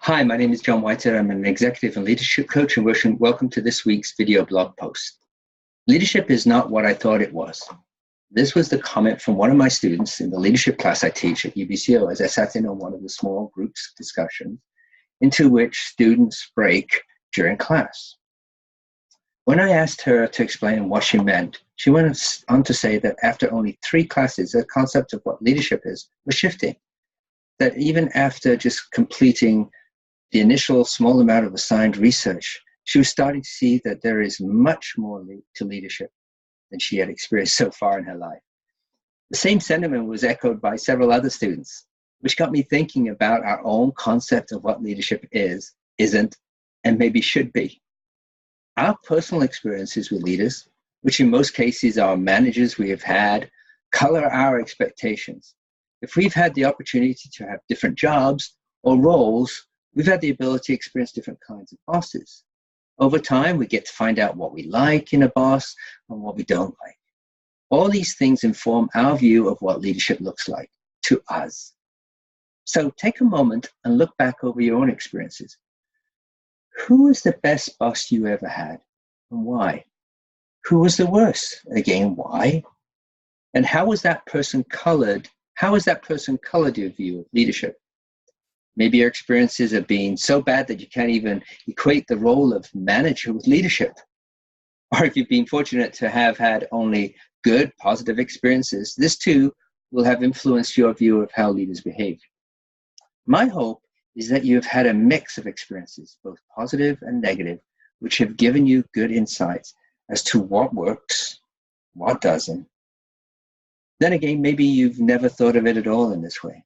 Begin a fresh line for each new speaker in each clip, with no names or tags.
Hi, my name is John Whitehead. I'm an executive and leadership coach, and welcome to this week's video blog post. Leadership is not what I thought it was. This was the comment from one of my students in the leadership class I teach at UBCO as I sat in on one of the small groups discussions into which students break during class. When I asked her to explain what she meant, she went on to say that after only 3 classes, the concept of what leadership is was shifting. That even after just completing the initial small amount of assigned research, she was starting to see that there is much more to leadership than she had experienced so far in her life. The same sentiment was echoed by several other students, which got me thinking about our own concept of what leadership is, isn't, and maybe should be. Our personal experiences with leaders, which in most cases are managers we have had, color our expectations. If we've had the opportunity to have different jobs or roles, we've had the ability to experience different kinds of bosses. Over time, we get to find out what we like in a boss and what we don't like. All these things inform our view of what leadership looks like to us. So take a moment and look back over your own experiences. Who was the best boss you ever had and why? Who was the worst? Again, why? And how has that person colored your view of leadership? Maybe your experiences have been so bad that you can't even equate the role of manager with leadership. Or if you've been fortunate to have had only good, positive experiences, this too will have influenced your view of how leaders behave. My hope is that you have had a mix of experiences, both positive and negative, which have given you good insights as to what works, what doesn't. Then again, maybe you've never thought of it at all in this way.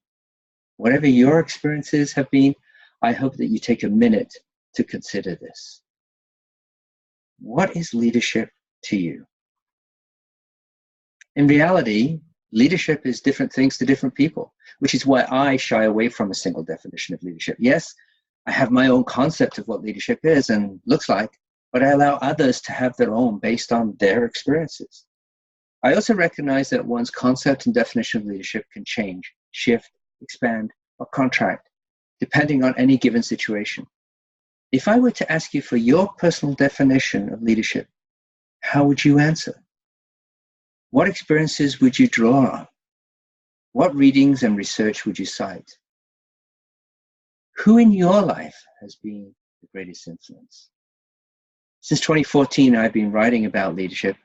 Whatever your experiences have been, I hope that you take a minute to consider this. What is leadership to you? In reality, leadership is different things to different people, which is why I shy away from a single definition of leadership. Yes, I have my own concept of what leadership is and looks like, but I allow others to have their own based on their experiences. I also recognize that one's concept and definition of leadership can change, shift, expand, or contract, depending on any given situation. If I were to ask you for your personal definition of leadership, how would you answer? What experiences would you draw on? What readings and research would you cite? Who in your life has been the greatest influence? Since 2014, I've been writing about leadership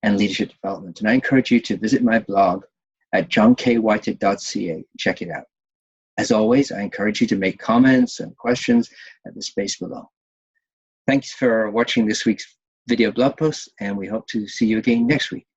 and leadership development, and I encourage you to visit my blog at johnkwhitehead.ca and check it out. As always, I encourage you to make comments and questions at the space below. Thanks for watching this week's video blog post, and we hope to see you again next week.